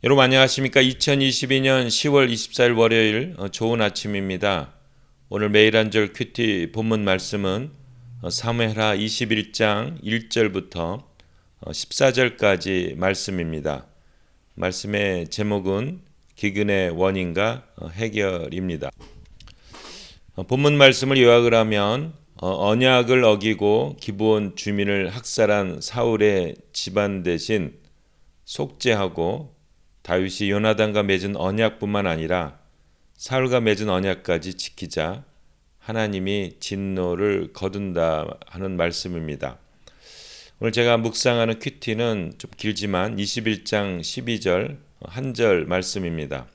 여러분 안녕하십니까? 2022년 10월 24일 월요일 좋은 아침입니다. 오늘 매일 한 절 큐티 본문 말씀은 사무엘하 21장 1절부터 14절까지 말씀입니다. 말씀의 제목은 기근의 원인과 해결입니다. 본문 말씀을 요약을 하면 언약을 어기고 기브온 주민을 학살한 사울의 집안 대신 속죄하고 다윗이 요나단과 맺은 언약뿐만 아니라 사울과 맺은 언약까지 지키자 하나님이 진노를 거둔다 하는 말씀입니다. 오늘 제가 묵상하는 큐티는 좀 길지만 21장 12절 한 절 말씀입니다.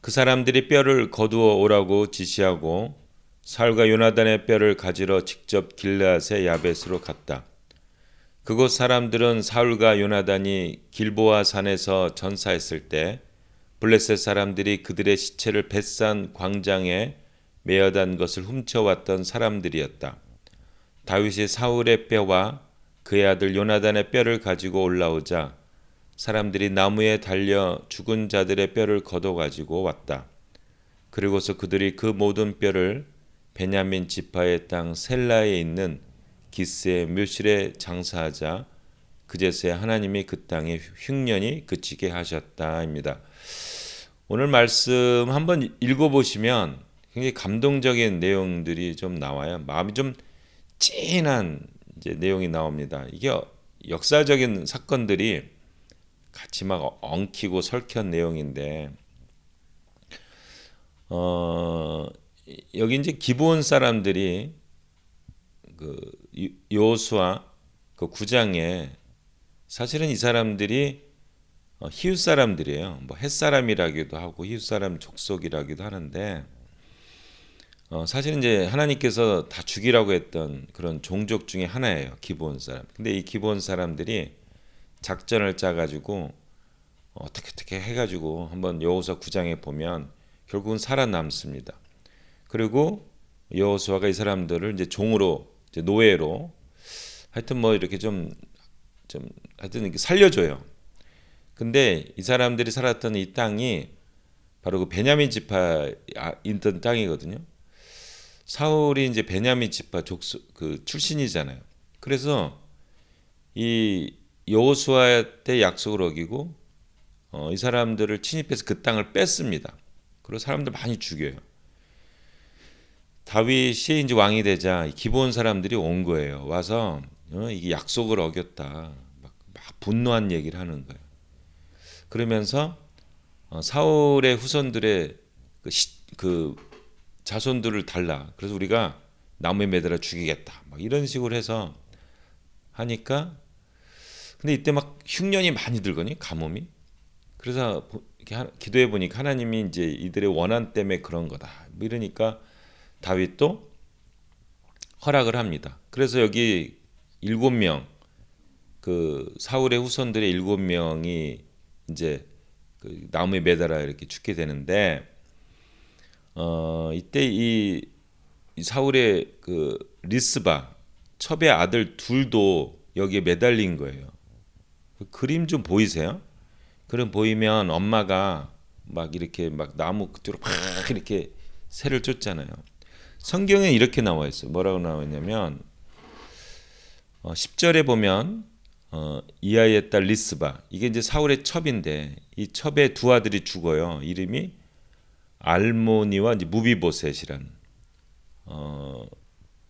그 사람들이 뼈를 거두어 오라고 지시하고 사울과 요나단의 뼈를 가지러 직접 길르앗의 야벳으로 갔다. 그곳 사람들은 사울과 요나단이 길보아 산에서 전사했을 때 블레셋 사람들이 그들의 시체를 벳산 광장에 메어단 것을 훔쳐왔던 사람들이었다. 다윗이 사울의 뼈와 그의 아들 요나단의 뼈를 가지고 올라오자 사람들이 나무에 달려 죽은 자들의 뼈를 걷어가지고 왔다. 그리고서 그들이 그 모든 뼈를 베냐민 지파의 땅 셀라에 있는 기스의 묘실에 장사하자 그제서야 하나님이 그 땅에 흉년이 그치게 하셨다입니다. 오늘 말씀 한번 읽어보시면 굉장히 감동적인 내용들이 좀 나와요. 마음이 좀 찐한 이제 내용이 나옵니다. 이게 역사적인 사건들이 같이 막 엉키고 설킨 내용인데 여기 이제 기브온 사람들이 그 여호수아 그 9장에 사실은 이 사람들이 히읗 사람들이에요. 뭐 헷 사람이라기도 하고 히읗 사람 족속이라기도 하는데 사실은 이제 하나님께서 다 죽이라고 했던 그런 종족 중에 하나예요. 기브온 사람. 근데 이 기브온 사람들이 작전을 짜가지고 어떻게 해가지고 한번 여호수아 9장에 보면 결국은 살아남습니다. 그리고 여호수아가 이 사람들을 이제 종으로 이제 노예로 하여튼 뭐 이렇게 좀 하여튼 이렇게 살려줘요. 근데 이 사람들이 살았던 이 땅이 바로 그 베냐민 지파 있던 땅이거든요. 사울이 이제 베냐민 지파 족속 그 출신이잖아요. 그래서 이 여호수아 때 약속을 어기고 이 사람들을 침입해서 그 땅을 뺐습니다. 그리고 사람들 많이 죽여요. 다윗이 이제 왕이 되자 기브온 사람들이 온 거예요. 와서 이게 약속을 어겼다. 막 분노한 얘기를 하는 거예요. 그러면서 사울의 후손들의 그 자손들을 달라. 그래서 우리가 나무에 매달아 죽이겠다. 막 이런 식으로 해서 하니까 근데 이때 막 흉년이 많이 들거든요. 가뭄이. 그래서 기도해 보니까 하나님이 이제 이들의 원한 때문에 그런 거다. 뭐 이러니까 다윗도 허락을 합니다. 그래서 여기 7명 그 사울의 후손들의 7명이 이제 그 나무에 매달아 이렇게 죽게 되는데 이때 이 사울의 그 리스바 첩의 아들 둘도 여기에 매달린 거예요. 그 그림 좀 보이세요? 그럼 보이면 엄마가 막 이렇게 막 나무 끝으로 막 이렇게 새를 쫓잖아요. 성경에 이렇게 나와 있어요. 뭐라고 나와 있냐면 10절에 보면 이 아이의 딸 리스바 이게 이제 사울의 첩인데 이 첩의 두 아들이 죽어요. 이름이 알모니와 이제 무비보셋이란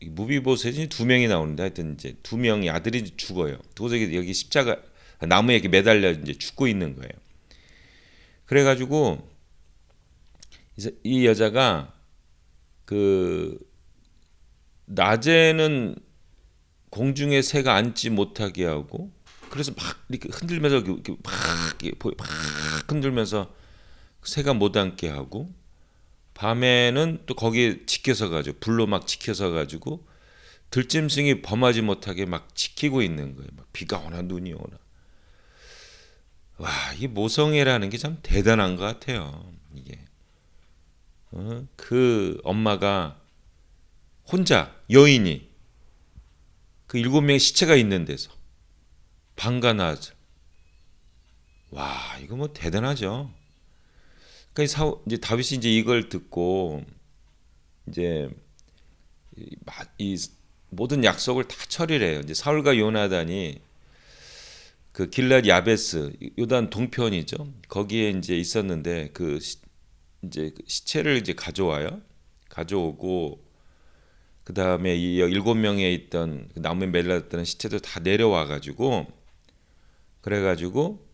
무비보셋이 두 명이 나오는데 하여튼 이제 두 명이 아들이 죽어요. 그래서 여기 십자가 나무에 이렇게 매달려 이제 죽고 있는 거예요. 그래가지고 이 여자가 그 낮에는 공중에 새가 앉지 못하게 하고 그래서 막 이렇게 흔들면서 이렇게 막 흔들면서 새가 못 앉게 하고 밤에는 또 거기에 지켜서 가지고 불로 막 지켜서 가지고 들짐승이 범하지 못하게 막 지키고 있는 거예요. 막 비가 오나 눈이 오나. 와, 이 모성애라는 게 참 대단한 것 같아요. 이게 그 엄마가 혼자 여인이 그 7명의 시체가 있는 데서 방가 나자. 와, 와, 이거 뭐 대단하죠. 그러니까 이제 다윗이 이제 이걸 듣고 이제 이 모든 약속을 다 처리를 해요. 이제 사울과 요나단이 그 길랏 야베스 요단 동편이죠. 거기에 이제 있었는데 이제 그 시체를 이제 가져오고 그 다음에 이 7명에 있던 그 나무에 매달렸던 시체도 다 내려와 가지고 그래가지고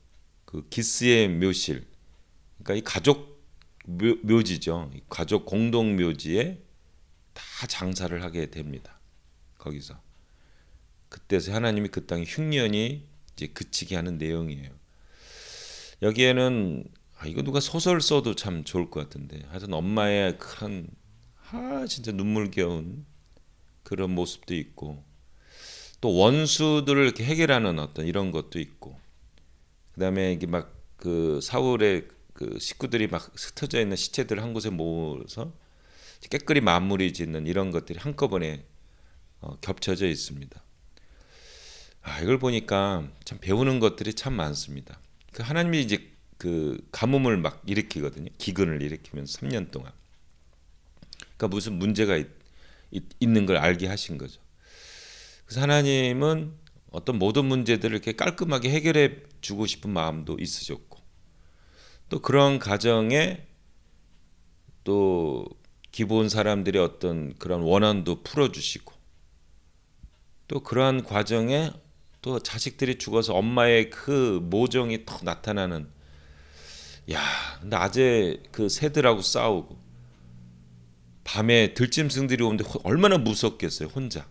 그 기스의 묘실, 그러니까 이 가족 묘지죠. 이 가족 공동 묘지에 다 장사를 하게 됩니다. 거기서 그때서 하나님이 그 땅에 흉년이 이제 그치게 하는 내용이에요. 여기에는 이거 누가 소설 써도 참 좋을 것 같은데, 하여튼 엄마의 큰 진짜 눈물겨운 그런 모습도 있고, 또 원수들을 이렇게 해결하는 어떤 이런 것도 있고, 그다음에 이게 막 그 사울의 그 식구들이 막 흩어져 있는 시체들 한 곳에 모여서 깨끗이 마무리 짓는 이런 것들이 한꺼번에 겹쳐져 있습니다. 이걸 보니까 참 배우는 것들이 참 많습니다. 그 하나님이 이제 그 가뭄을 막 일으키거든요. 기근을 일으키면서 3년 동안. 그러니까 무슨 문제가 있는 걸 알게 하신 거죠. 그래서 하나님은 어떤 모든 문제들을 이렇게 깔끔하게 해결해 주고 싶은 마음도 있으셨고, 또 그런 가정에 또 기본 사람들의 어떤 그런 원한도 풀어주시고, 또 그러한 과정에 또 자식들이 죽어서 엄마의 그 모정이 더 나타나는, 낮에 그 새들하고 싸우고 밤에 들짐승들이 오는데 얼마나 무섭겠어요. 혼자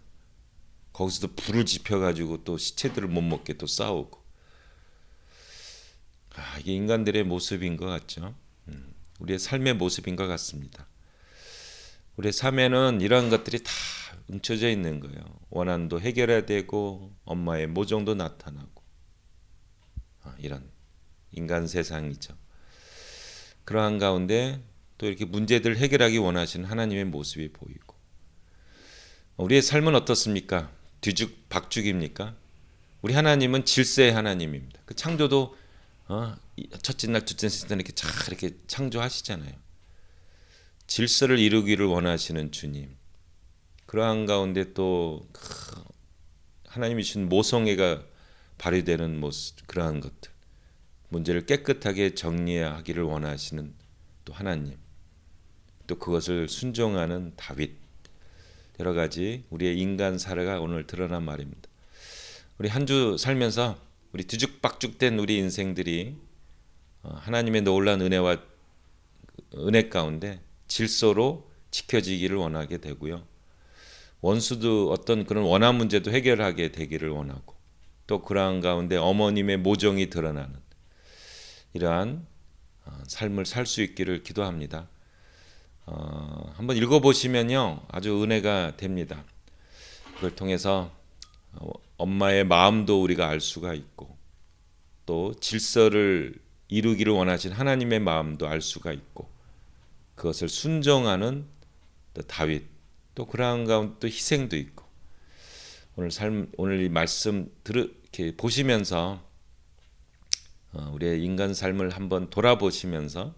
거기서도 불을 지펴가지고 또 시체들을 못 먹게 또 싸우고. 이게 인간들의 모습인 것 같죠. 우리의 삶의 모습인 것 같습니다. 우리의 삶에는 이러한 것들이 다 뭉쳐져 있는 거예요. 원한도 해결해야 되고 엄마의 모정도 나타나고, 이런 인간 세상이죠. 그러한 가운데 또 이렇게 문제들을 해결하기 원하시는 하나님의 모습이 보이고, 우리의 삶은 어떻습니까? 뒤죽박죽입니까? 우리 하나님은 질서의 하나님입니다. 그 창조도 첫째 날, 둘째 날 이렇게 이렇게 창조하시잖아요. 질서를 이루기를 원하시는 주님. 그러한 가운데 또 하나님이 주신 모성애가 발휘되는 모습, 그러한 것들, 문제를 깨끗하게 정리하기를 원하시는 또 하나님, 또 그것을 순종하는 다윗, 여러 가지 우리의 인간 사례가 오늘 드러난 말입니다. 우리 한 주 살면서 우리 뒤죽박죽된 우리 인생들이 하나님의 놀라운 은혜 가운데 질서로 지켜지기를 원하게 되고요. 원수도 어떤 그런 원한 문제도 해결하게 되기를 원하고, 또 그러한 가운데 어머님의 모정이 드러나는 이러한 삶을 살 수 있기를 기도합니다. 한번 읽어보시면요, 아주 은혜가 됩니다. 그걸 통해서 엄마의 마음도 우리가 알 수가 있고, 또 질서를 이루기를 원하신 하나님의 마음도 알 수가 있고, 그것을 순종하는 또 다윗, 또 그러한 가운데 또 희생도 있고, 오늘 이 말씀 이렇게 보시면서 우리의 인간 삶을 한번 돌아보시면서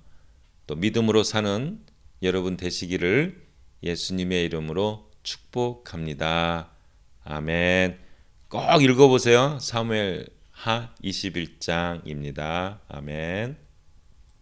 또 믿음으로 사는 여러분 되시기를 예수님의 이름으로 축복합니다. 아멘. 꼭 읽어보세요. 사무엘하 21장입니다. 아멘.